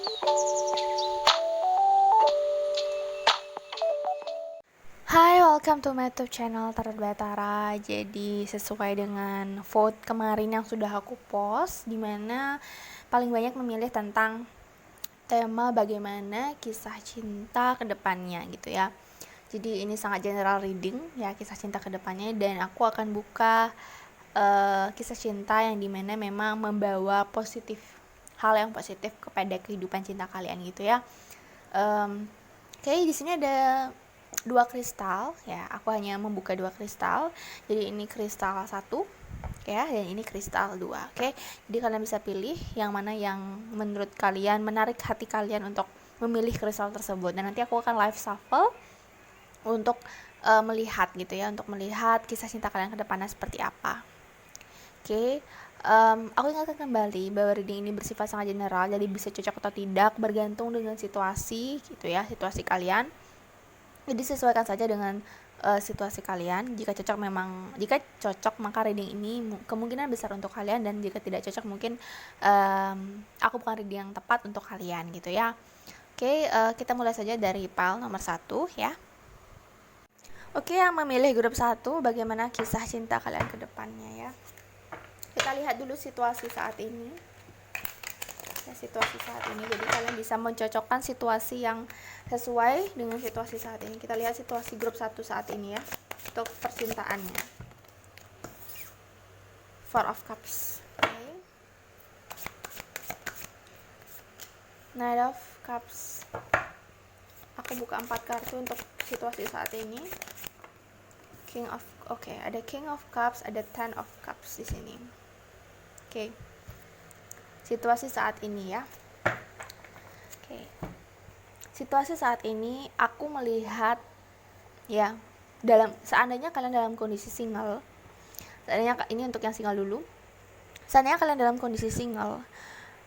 Hai, welcome to my YouTube channel Tarot Batara. Jadi sesuai dengan vote kemarin yang sudah aku post, dimana paling banyak memilih tentang tema bagaimana kisah cinta ke depannya gitu ya. Jadi ini sangat general reading ya, kisah cinta ke depannya, dan aku akan buka kisah cinta yang dimana memang membawa hal yang positif kepada kehidupan cinta kalian gitu ya. Oke, di sini ada 2 kristal ya. Aku hanya membuka 2 kristal. Jadi ini kristal 1 ya, dan ini kristal 2. Oke. Jadi kalian bisa pilih yang mana yang menurut kalian menarik hati kalian untuk memilih kristal tersebut. Dan nanti aku akan live shuffle untuk melihat gitu ya, untuk melihat kisah cinta kalian ke depannya seperti apa. Oke. Aku ingatkan kembali bahwa reading ini bersifat sangat general, jadi bisa cocok atau tidak bergantung dengan situasi gitu ya, situasi kalian. Jadi sesuaikan saja dengan situasi kalian. Jika cocok maka reading ini kemungkinan besar untuk kalian, dan jika tidak cocok mungkin aku bukan reading yang tepat untuk kalian gitu ya. Oke, kita mulai saja dari pile nomor 1 ya. Oke, yang memilih grup 1, bagaimana kisah cinta kalian ke depannya ya. Kita lihat dulu situasi saat ini. Jadi kalian bisa mencocokkan situasi yang sesuai dengan situasi saat ini. Kita lihat situasi grup 1 saat ini ya, untuk percintaannya. Four of Cups. Okay. Knight of Cups. Aku buka 4 kartu untuk situasi saat ini. Ada King of Cups, ada Ten of Cups di sini. Oke. Situasi saat ini ya. Oke. Situasi saat ini aku melihat ya, seandainya kalian dalam kondisi single. Ini untuk yang single dulu. Seandainya kalian dalam kondisi single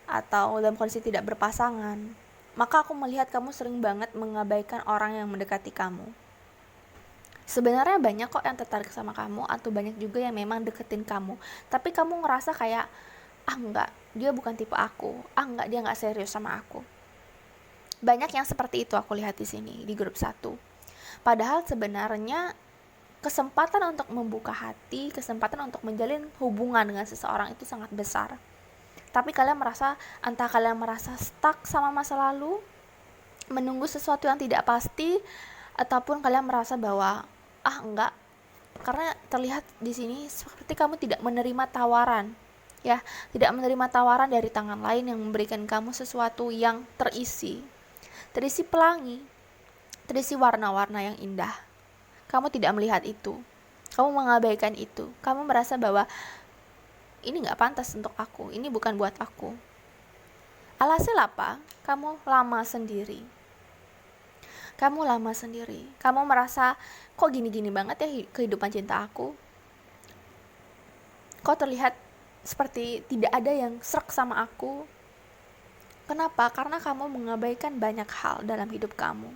atau dalam kondisi tidak berpasangan, maka aku melihat kamu sering banget mengabaikan orang yang mendekati kamu. Sebenarnya banyak kok yang tertarik sama kamu, atau banyak juga yang memang deketin kamu, tapi kamu ngerasa kayak enggak, dia bukan tipe aku, enggak, dia enggak serius sama aku. Banyak yang seperti itu aku lihat di sini di grup 1. Padahal sebenarnya kesempatan untuk membuka hati, kesempatan untuk menjalin hubungan dengan seseorang itu sangat besar. Tapi entah kalian merasa stuck sama masa lalu, menunggu sesuatu yang tidak pasti, ataupun kalian merasa bahwa enggak, karena terlihat di sini seperti kamu tidak menerima tawaran. Ya, tidak menerima tawaran dari tangan lain yang memberikan kamu sesuatu yang terisi pelangi, terisi warna-warna yang indah. Kamu tidak melihat itu, kamu mengabaikan itu, kamu merasa bahwa ini gak pantas untuk aku, ini bukan buat aku. Alhasil apa? Kamu lama sendiri, kamu merasa kok gini-gini banget ya kehidupan cinta aku, kok terlihat seperti tidak ada yang srek sama aku. Kenapa? Karena kamu mengabaikan banyak hal dalam hidup kamu.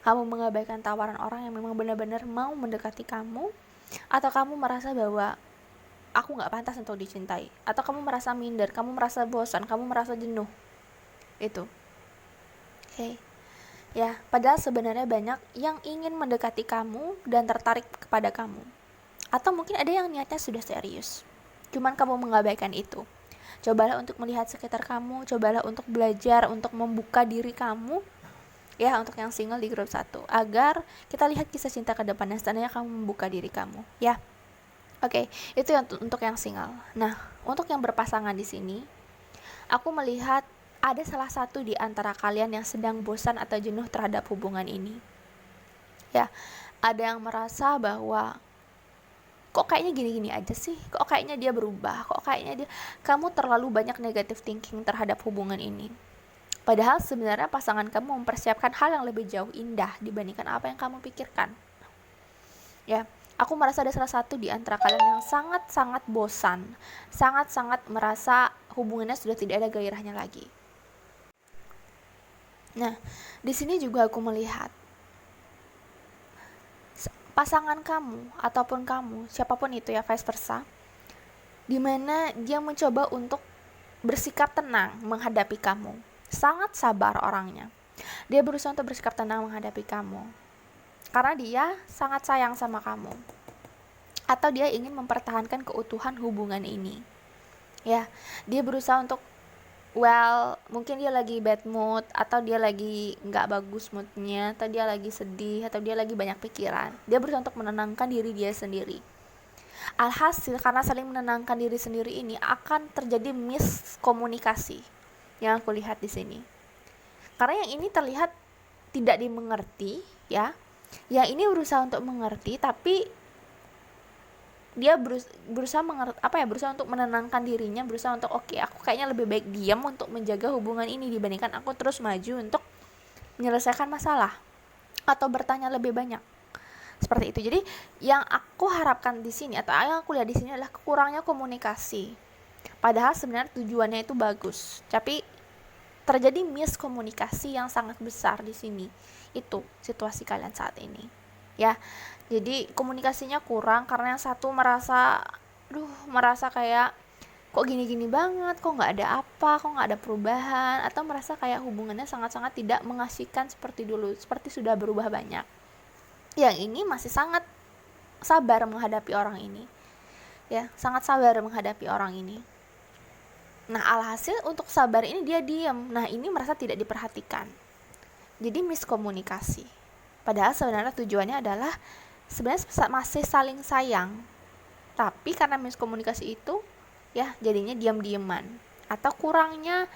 Kamu mengabaikan tawaran orang yang memang benar-benar mau mendekati kamu, atau kamu merasa bahwa aku gak pantas untuk dicintai, atau kamu merasa minder, kamu merasa bosan, kamu merasa jenuh. Itu. Oke. Ya, padahal sebenarnya banyak yang ingin mendekati kamu dan tertarik kepada kamu. Atau mungkin ada yang niatnya sudah serius, cuman kamu mengabaikan itu. Cobalah untuk melihat sekitar kamu, cobalah untuk belajar untuk membuka diri kamu ya, untuk yang single di grup 1, agar kita lihat kisah cinta ke depannya seandainya kamu membuka diri kamu ya. Oke, itu untuk yang single. Nah, untuk yang berpasangan di sini, aku melihat ada salah satu di antara kalian yang sedang bosan atau jenuh terhadap hubungan ini. Ya, ada yang merasa bahwa kok kayaknya gini-gini aja sih, kok kayaknya dia berubah, kamu terlalu banyak negative thinking terhadap hubungan ini. Padahal sebenarnya pasangan kamu mempersiapkan hal yang lebih jauh indah dibandingkan apa yang kamu pikirkan. Ya, aku merasa ada salah satu di antara kalian yang sangat-sangat bosan, sangat-sangat merasa hubungannya sudah tidak ada gairahnya lagi. Nah, di sini juga aku melihat pasangan kamu ataupun kamu, siapapun itu ya, vice versa, dimana dia mencoba untuk bersikap tenang menghadapi kamu. sangat sabar orangnya. Dia berusaha untuk bersikap tenang menghadapi kamu karena dia sangat sayang sama kamu, atau dia ingin mempertahankan keutuhan hubungan ini. Ya, dia berusaha untuk, mungkin dia lagi bad mood, atau dia lagi nggak bagus moodnya, atau dia lagi sedih, atau dia lagi banyak pikiran. Dia berusaha untuk menenangkan diri dia sendiri. Alhasil karena saling menenangkan diri sendiri ini akan terjadi miskomunikasi yang aku lihat di sini. Karena yang ini terlihat tidak dimengerti, ya. Yang ini berusaha untuk mengerti, tapi dia berusaha untuk menenangkan dirinya, berusaha untuk aku kayaknya lebih baik diam untuk menjaga hubungan ini dibandingkan aku terus maju untuk menyelesaikan masalah atau bertanya lebih banyak. Seperti itu. Jadi yang aku harapkan di sini atau yang aku lihat di sini adalah kurangnya komunikasi. Padahal sebenarnya tujuannya itu bagus, tapi terjadi miskomunikasi yang sangat besar di sini. Itu situasi kalian saat ini. Ya. Jadi komunikasinya kurang karena yang satu merasa kayak kok gini-gini banget, kok nggak ada apa, kok nggak ada perubahan, atau merasa kayak hubungannya sangat-sangat tidak mengasihkan seperti dulu, seperti sudah berubah banyak. Yang ini masih sangat sabar menghadapi orang ini. Ya, sangat sabar menghadapi orang ini. Nah, alhasil untuk sabar ini dia diam. Nah, ini merasa tidak diperhatikan. Jadi miskomunikasi. Padahal sebenarnya tujuannya adalah sebenarnya masih saling sayang. Tapi karena miskomunikasi itu, ya jadinya diam-diaman atau kurangnya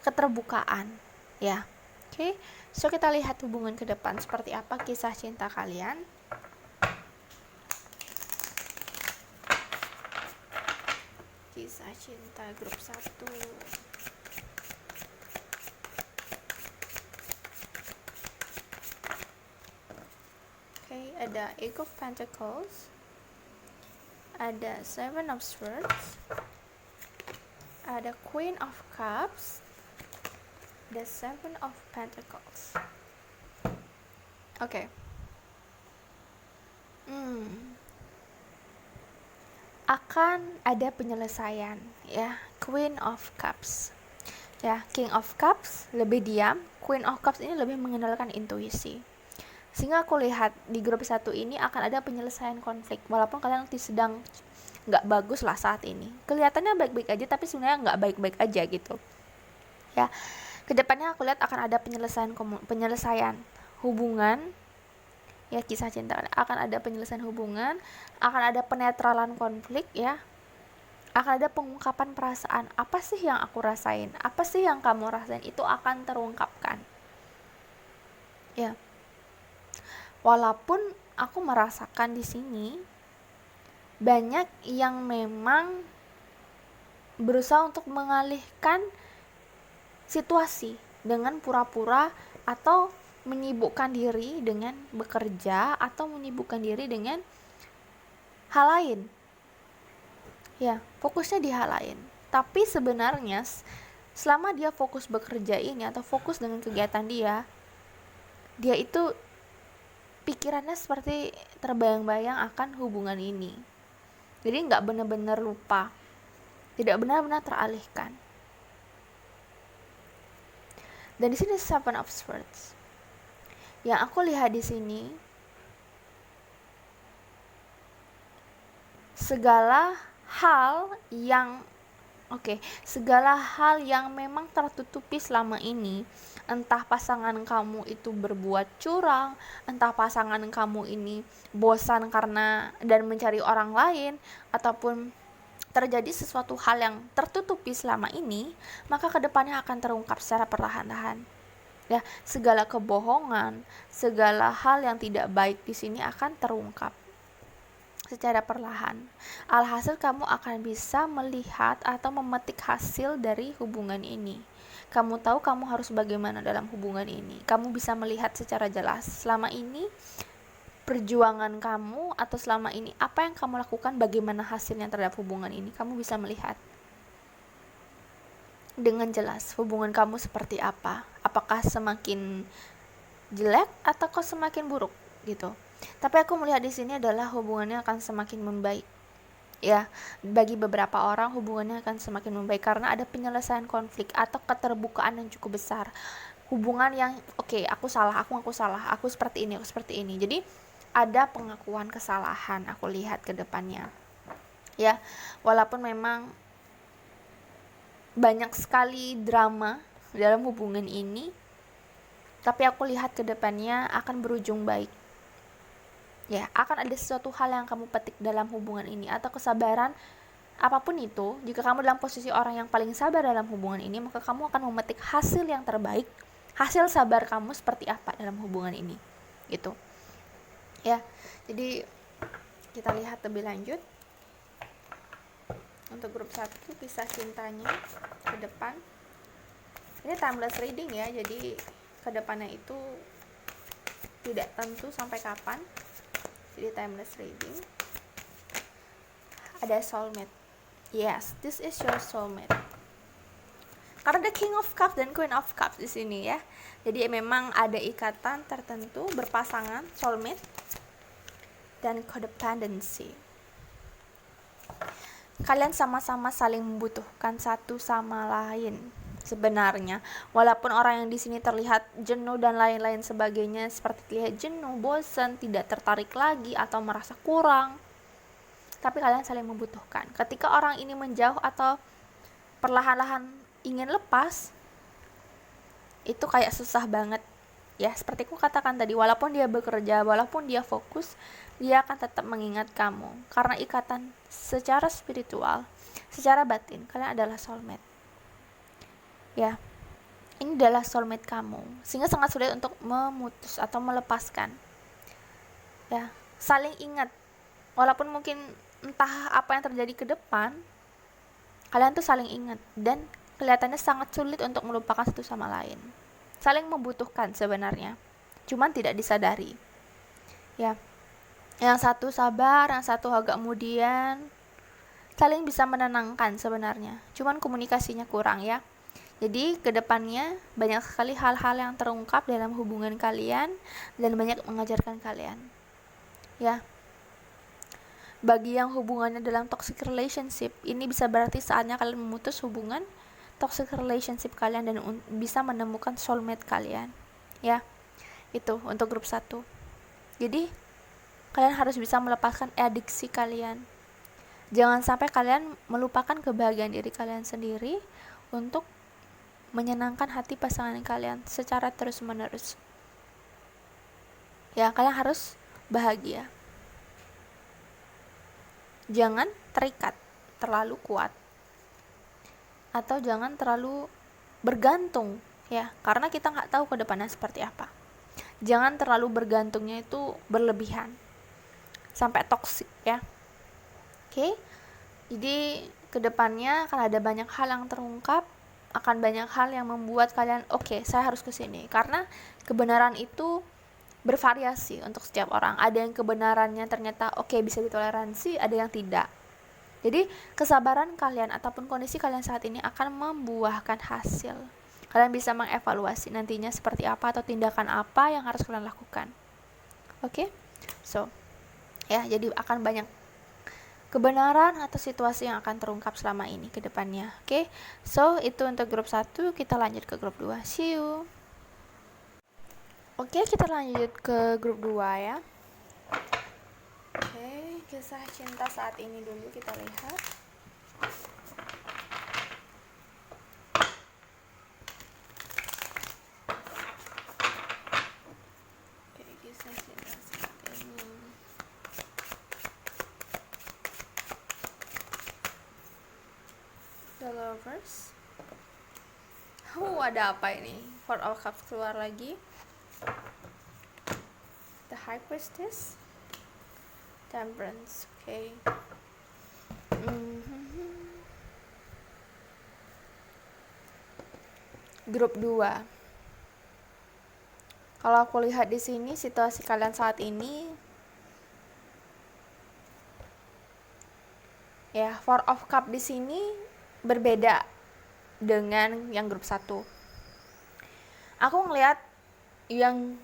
keterbukaan. Ya, oke. So kita lihat hubungan ke depan seperti apa kisah cinta kalian. Kisah cinta grup 1. Oke, ada Eight of Pentacles, ada Seven of Swords, ada Queen of Cups, the Seven of Pentacles. Oke. Akan ada penyelesaian, ya. Queen of Cups, ya. King of Cups lebih diam, Queen of Cups ini lebih mengenalkan intuisi. Sehingga aku lihat di grup 1 ini akan ada penyelesaian konflik, walaupun kalian sedang nggak bagus lah saat ini. Kelihatannya baik-baik aja, tapi sebenarnya nggak baik-baik aja gitu. Ya, kedepannya aku lihat akan ada penyelesaian hubungan. Ya, kisah cinta akan ada penyelesaian hubungan, akan ada penetralan konflik, ya. Akan ada pengungkapan perasaan. Apa sih yang aku rasain? Apa sih yang kamu rasain? Itu akan terungkapkan. Ya. Walaupun aku merasakan di sini banyak yang memang berusaha untuk mengalihkan situasi dengan pura-pura atau menyibukkan diri dengan bekerja atau menyibukkan diri dengan hal lain. Ya, fokusnya di hal lain. Tapi sebenarnya selama dia fokus bekerja ini atau fokus dengan kegiatan dia itu pikirannya seperti terbayang-bayang akan hubungan ini. Jadi nggak benar-benar lupa, tidak benar-benar teralihkan. Dan di sini Seven of Swords. Yang aku lihat di sini, segala hal yang memang tertutupi selama ini, entah pasangan kamu itu berbuat curang, entah pasangan kamu ini bosan karena dan mencari orang lain, ataupun terjadi sesuatu hal yang tertutupi selama ini, maka kedepannya akan terungkap secara perlahan-lahan. Ya, segala kebohongan, segala hal yang tidak baik di sini akan terungkap secara perlahan. Alhasil kamu akan bisa melihat atau memetik hasil dari hubungan ini. Kamu tahu kamu harus bagaimana dalam hubungan ini. Kamu bisa melihat secara jelas selama ini perjuangan kamu, atau selama ini apa yang kamu lakukan, bagaimana hasilnya terhadap hubungan ini. Kamu bisa melihat dengan jelas hubungan kamu seperti apa. Apakah semakin jelek atau semakin buruk gitu. Tapi aku melihat di sini adalah hubungannya akan semakin membaik. Ya, bagi beberapa orang hubungannya akan semakin membaik karena ada penyelesaian konflik atau keterbukaan yang cukup besar. Hubungan yang oke, aku salah, aku seperti ini. Jadi ada pengakuan kesalahan, aku lihat ke depannya. Ya, walaupun memang banyak sekali drama dalam hubungan ini, tapi aku lihat ke depannya akan berujung baik. Ya, akan ada sesuatu hal yang kamu petik dalam hubungan ini atau kesabaran apapun itu. Jika kamu dalam posisi orang yang paling sabar dalam hubungan ini, maka kamu akan memetik hasil yang terbaik. Hasil sabar kamu seperti apa dalam hubungan ini, gitu. Ya, jadi kita lihat lebih lanjut. Untuk grup 1 kisah cintanya ke depan. Ini timeless reading ya, jadi ke depannya itu tidak tentu sampai kapan. Jadi timeless reading. Ada soulmate. Yes, this is your soulmate. Karena ada King of Cups dan Queen of Cups di sini ya. Jadi memang ada ikatan tertentu, berpasangan, soulmate, dan codependency. Kalian sama-sama saling membutuhkan satu sama lain. Sebenarnya, walaupun orang yang di sini terlihat jenuh dan lain-lain sebagainya, seperti terlihat jenuh, bosan, tidak tertarik lagi atau merasa kurang, tapi kalian saling membutuhkan. Ketika orang ini menjauh atau perlahan-lahan ingin lepas, itu kayak susah banget. Ya, seperti aku katakan tadi, walaupun dia bekerja, walaupun dia fokus, dia akan tetap mengingat kamu. Karena ikatan secara spiritual, secara batin, kalian adalah soulmate. Ya, ini adalah soulmate kamu. Sehingga sangat sulit untuk memutus atau melepaskan. Ya, saling ingat. Walaupun mungkin entah apa yang terjadi ke depan, kalian tuh saling ingat. Dan kelihatannya sangat sulit untuk melupakan satu sama lain. Saling membutuhkan sebenarnya, cuman tidak disadari. Ya, yang satu sabar, yang satu agak kemudian, saling bisa menenangkan sebenarnya, cuman komunikasinya kurang ya. Jadi kedepannya banyak sekali hal-hal yang terungkap dalam hubungan kalian dan banyak mengajarkan kalian. Ya, bagi yang hubungannya dalam toxic relationship, ini bisa berarti saatnya kalian memutus hubungan toxic relationship kalian dan bisa menemukan soulmate kalian. Ya, itu untuk grup 1. Jadi kalian harus bisa melepaskan adiksi kalian. Jangan sampai kalian melupakan kebahagiaan diri kalian sendiri untuk menyenangkan hati pasangan kalian secara terus-menerus. Ya, kalian harus bahagia. Jangan terikat terlalu kuat. Atau jangan terlalu bergantung, ya, karena kita nggak tahu ke depannya seperti apa. Jangan terlalu bergantungnya itu berlebihan sampai toksik ya. Oke? Jadi kedepannya akan ada banyak hal yang terungkap, akan banyak hal yang membuat kalian oke, saya harus kesini, karena kebenaran itu bervariasi untuk setiap orang. Ada yang kebenarannya ternyata oke, bisa ditoleransi, ada yang tidak. Jadi kesabaran kalian ataupun kondisi kalian saat ini akan membuahkan hasil. Kalian bisa mengevaluasi nantinya seperti apa atau tindakan apa yang harus kalian lakukan. Oke? So, ya, jadi akan banyak kebenaran atau situasi yang akan terungkap selama ini ke depannya. Oke? So, itu untuk grup 1, kita lanjut ke grup 2. See you. Oke, kita lanjut ke grup 2 ya. Oke, kisah cinta saat ini dulu kita lihat. Oke, kisah cinta saat ini. The Lovers. Ada apa ini? Four of Cups keluar lagi. The High Priestess. Temperance. Oke. Grup 2. Kalau aku lihat di sini situasi kalian saat ini, ya, Four of Cups di sini berbeda dengan yang grup 1. Aku ngelihat yang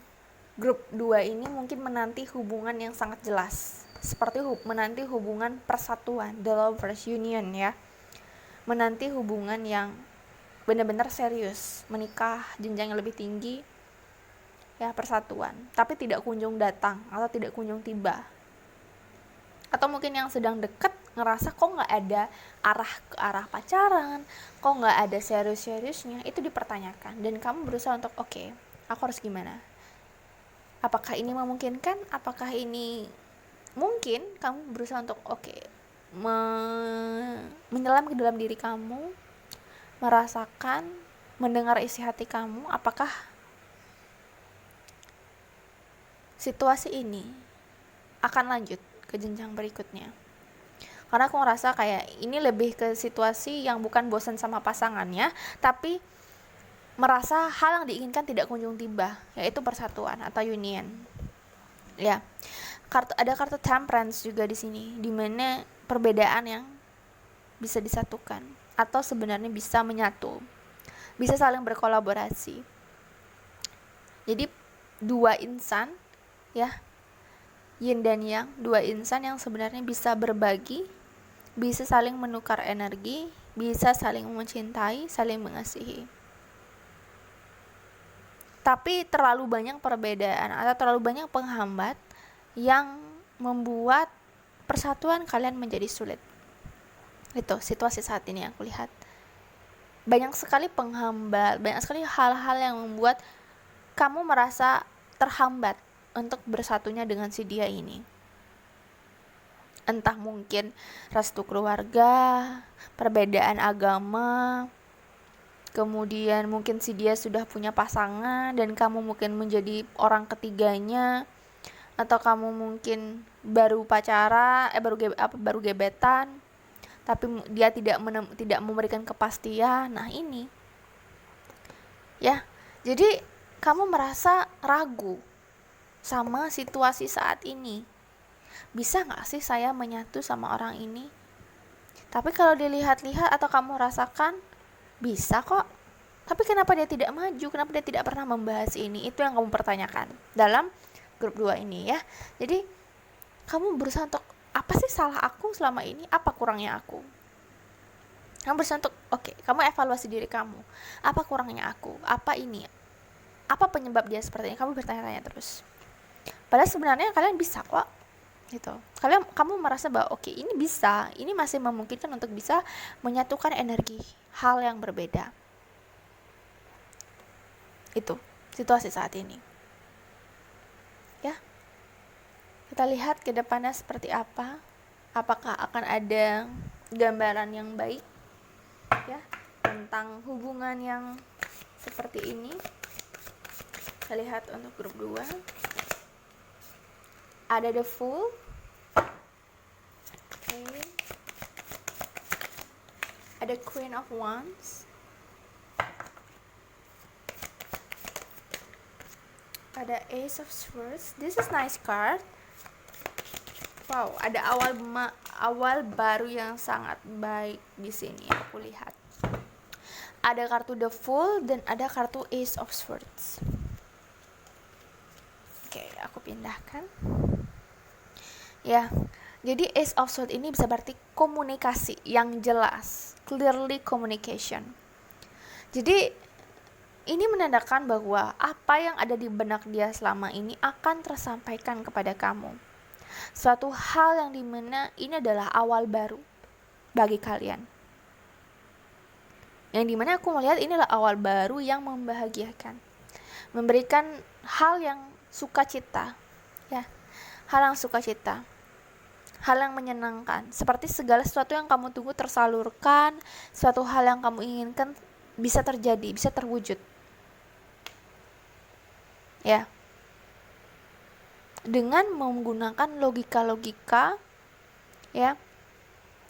grup 2 ini mungkin menanti hubungan yang sangat jelas. seperti menanti hubungan persatuan, the lovers union ya. Menanti hubungan yang benar-benar serius, menikah, jenjang yang lebih tinggi, ya, persatuan, tapi tidak kunjung datang atau tidak kunjung tiba. Atau mungkin yang sedang dekat ngerasa kok nggak ada ke arah pacaran, kok nggak ada serius-seriusnya, itu dipertanyakan. Dan kamu berusaha untuk oke, aku harus gimana? Apakah ini memungkinkan? Apakah ini mungkin? Kamu berusaha untuk menyelam ke dalam diri kamu, merasakan, mendengar isi hati kamu, apakah situasi ini akan lanjut ke jenjang berikutnya. Karena aku ngerasa kayak ini lebih ke situasi yang bukan bosan sama pasangannya, tapi merasa hal yang diinginkan tidak kunjung tiba, yaitu persatuan atau union. Ya, ada kartu temperance juga di sini, di mana perbedaan yang bisa disatukan atau sebenarnya bisa menyatu, bisa saling berkolaborasi. Jadi dua insan, ya, yin dan yang, dua insan yang sebenarnya bisa berbagi, bisa saling menukar energi, bisa saling mencintai, saling mengasihi. Tapi terlalu banyak perbedaan atau terlalu banyak penghambat yang membuat persatuan kalian menjadi sulit. Itu situasi saat ini yang aku lihat. Banyak sekali penghambat, banyak sekali hal-hal yang membuat kamu merasa terhambat untuk bersatunya dengan si dia ini. Entah mungkin restu keluarga, perbedaan agama, kemudian mungkin si dia sudah punya pasangan dan kamu mungkin menjadi orang ketiganya, atau kamu mungkin baru pacaran, baru gebetan, tapi dia tidak memberikan kepastian. Nah ini, ya, jadi kamu merasa ragu sama situasi saat ini. Bisa gak sih saya menyatu sama orang ini? Tapi kalau dilihat-lihat atau kamu rasakan, bisa kok. Tapi kenapa dia tidak maju? Kenapa dia tidak pernah membahas ini? Itu yang kamu pertanyakan dalam grup 2 ini ya. Jadi kamu berusaha untuk, apa sih salah aku selama ini? Apa kurangnya aku? Kamu berusaha untuk, kamu evaluasi diri kamu. Apa kurangnya aku? Apa ini? Apa penyebab dia seperti ini? Kamu bertanya-tanya terus. Padahal sebenarnya kalian bisa kok, gitu. Kamu merasa bahwa ini bisa, ini masih memungkinkan untuk bisa menyatukan energi hal yang berbeda. Itu situasi saat ini. Ya, kita lihat ke depannya seperti apa. Apakah akan ada gambaran yang baik, ya, tentang hubungan yang seperti ini. Kita lihat untuk grup 2. Ada the Fool. Ada Queen of Wands. Ada Ace of Swords. This is nice card. Wow, ada awal baru yang sangat baik di sini aku lihat. Ada kartu the Fool dan ada kartu Ace of Swords. Aku pindahkan. Ya, jadi Ace of Swords ini bisa berarti komunikasi yang jelas, clearly communication. Jadi ini menandakan bahwa apa yang ada di benak dia selama ini akan tersampaikan kepada kamu. Suatu hal yang dimana ini adalah awal baru bagi kalian. Yang dimana aku melihat inilah awal baru yang membahagiakan, memberikan hal yang sukacita, ya, hal yang sukacita, hal yang menyenangkan, seperti segala sesuatu yang kamu tunggu tersalurkan, suatu hal yang kamu inginkan bisa terjadi, bisa terwujud, ya, dengan menggunakan logika-logika, ya,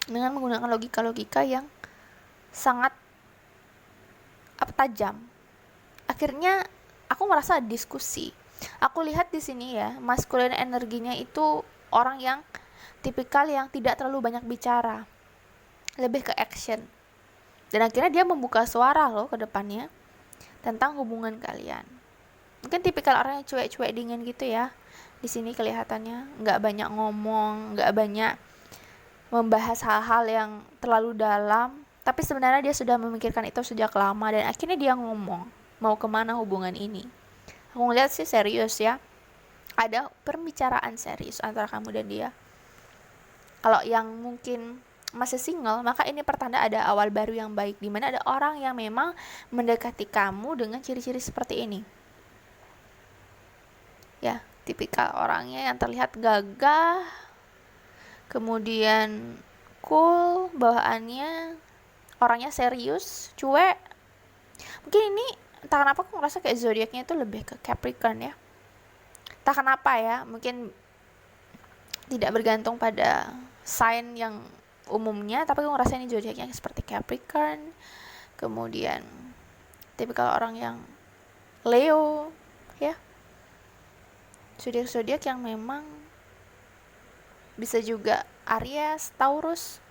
dengan menggunakan logika-logika yang sangat tajam. Akhirnya aku merasa diskusi. Aku lihat di sini ya, maskulin energinya itu orang yang tipikal yang tidak terlalu banyak bicara, lebih ke action. Dan akhirnya dia membuka suara loh ke depannya tentang hubungan kalian. Mungkin tipikal orang yang cuek-cuek dingin gitu ya. Di sini kelihatannya nggak banyak ngomong, nggak banyak membahas hal-hal yang terlalu dalam, tapi sebenarnya dia sudah memikirkan itu sejak lama dan akhirnya dia ngomong mau kemana hubungan ini. Aku ngeliat sih serius ya, ada pembicaraan serius antara kamu dan dia. Kalau yang mungkin masih single, maka ini pertanda ada awal baru yang baik, dimana ada orang yang memang mendekati kamu dengan ciri-ciri seperti ini ya. Tipikal orangnya yang terlihat gagah, kemudian cool bawaannya, orangnya serius, cuek. Mungkin ini entah kenapa aku ngerasa kayak zodiaknya itu lebih ke Capricorn ya, entah kenapa ya, mungkin tidak bergantung pada sign yang umumnya, tapi aku ngerasa ini zodiaknya seperti Capricorn. Kemudian tipikal orang yang Leo ya, zodiak yang memang bisa juga Aries, Taurus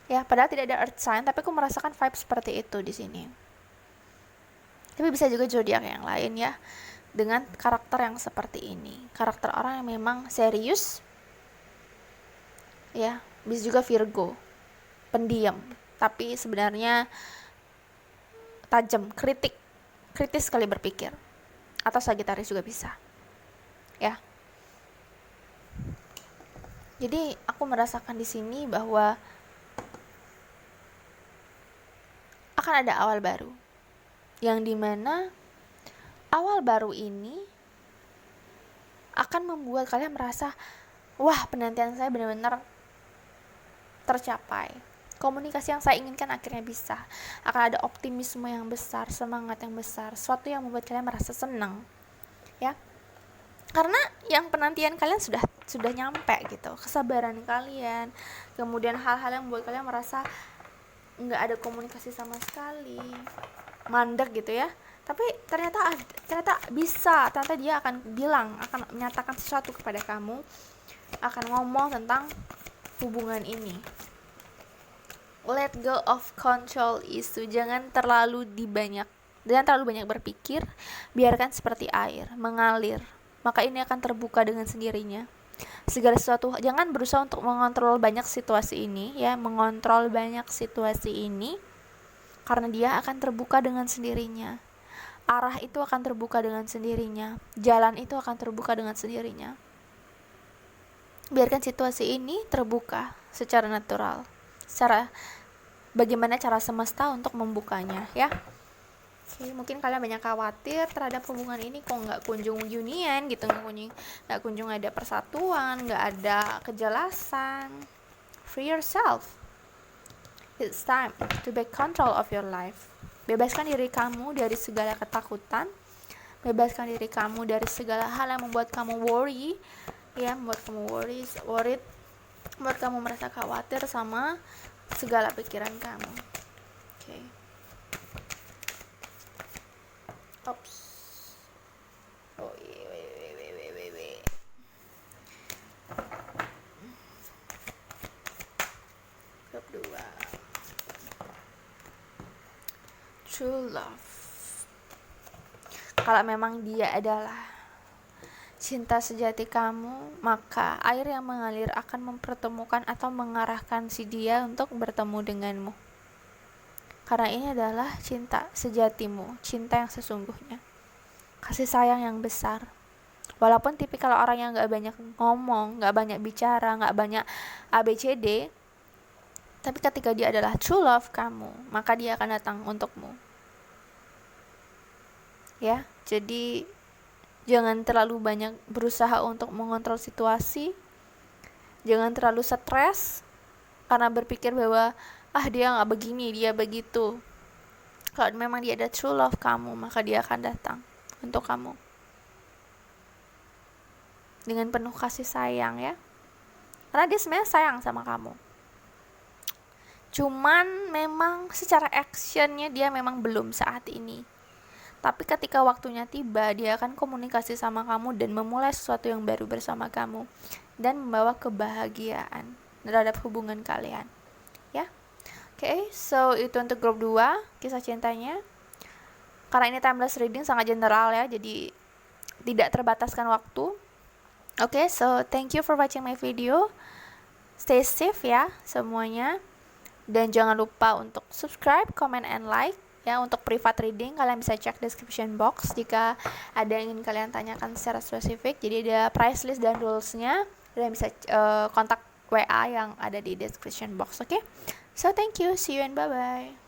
ya, padahal tidak ada earth sign, tapi aku merasakan vibe seperti itu di sini. Tapi bisa juga zodiak yang lain ya, dengan karakter yang seperti ini, karakter orang yang memang serius ya. Bisa juga Virgo, pendiam tapi sebenarnya tajam, kritis sekali berpikir, atau Sagittarius juga bisa ya. Jadi aku merasakan di sini bahwa akan ada awal baru, yang dimana awal baru ini akan membuat kalian merasa, wah, penantian saya benar-benar tercapai, komunikasi yang saya inginkan akhirnya bisa. Akan ada optimisme yang besar, semangat yang besar, sesuatu yang membuat kalian merasa senang ya, karena yang penantian kalian sudah nyampe gitu, kesabaran kalian. Kemudian hal-hal yang membuat kalian merasa nggak ada komunikasi sama sekali, mandek gitu ya, tapi ternyata bisa, ternyata dia akan bilang, akan menyatakan sesuatu kepada kamu, akan ngomong tentang hubungan ini. Let go of control issue. Jangan terlalu banyak berpikir, biarkan seperti air mengalir, maka ini akan terbuka dengan sendirinya. Segala sesuatu, jangan berusaha untuk mengontrol banyak situasi ini ya, karena dia akan terbuka dengan sendirinya. Arah itu akan terbuka dengan sendirinya, jalan itu akan terbuka dengan sendirinya. Biarkan situasi ini terbuka secara natural, bagaimana cara semesta untuk membukanya ya. Oke, mungkin kalian banyak khawatir terhadap hubungan ini, kok nggak kunjung unian gitu, nggak kunjung ada persatuan, nggak ada kejelasan. Free yourself, it's time to take control of your life. Bebaskan diri kamu dari segala ketakutan, bebaskan diri kamu dari segala hal yang membuat kamu worried, membuat kamu merasa khawatir sama segala pikiran kamu. Oke. Ops. Oh iya, wait. Grup 2. True love. Kalau memang dia adalah cinta sejati kamu, maka air yang mengalir akan mempertemukan atau mengarahkan si dia untuk bertemu denganmu. Karena ini adalah cinta sejatimu, cinta yang sesungguhnya, kasih sayang yang besar. Walaupun tipikal orang yang gak banyak ngomong, gak banyak bicara, gak banyak ABCD, tapi ketika dia adalah true love kamu, maka dia akan datang untukmu ya. Jadi jangan terlalu banyak berusaha untuk mengontrol situasi, jangan terlalu stres karena berpikir bahwa dia gak begini, dia begitu. Kalau memang dia ada true love kamu, maka dia akan datang untuk kamu dengan penuh kasih sayang ya, karena dia sebenarnya sayang sama kamu. Cuman memang secara actionnya dia memang belum saat ini, tapi ketika waktunya tiba, dia akan komunikasi sama kamu dan memulai sesuatu yang baru bersama kamu dan membawa kebahagiaan terhadap hubungan kalian ya. Oke, so itu untuk grup 2 kisah cintanya. Karena ini timeless reading, sangat general ya, jadi tidak terbataskan waktu. Oke, so thank you for watching my video. Stay safe ya semuanya. Dan jangan lupa untuk subscribe, comment, and like. Ya, untuk private reading kalian bisa cek description box jika ada yang ingin kalian tanyakan secara spesifik. Jadi ada price list dan rulesnya. Kalian bisa kontak WA yang ada di description box. Oke, so thank you, see you and bye bye.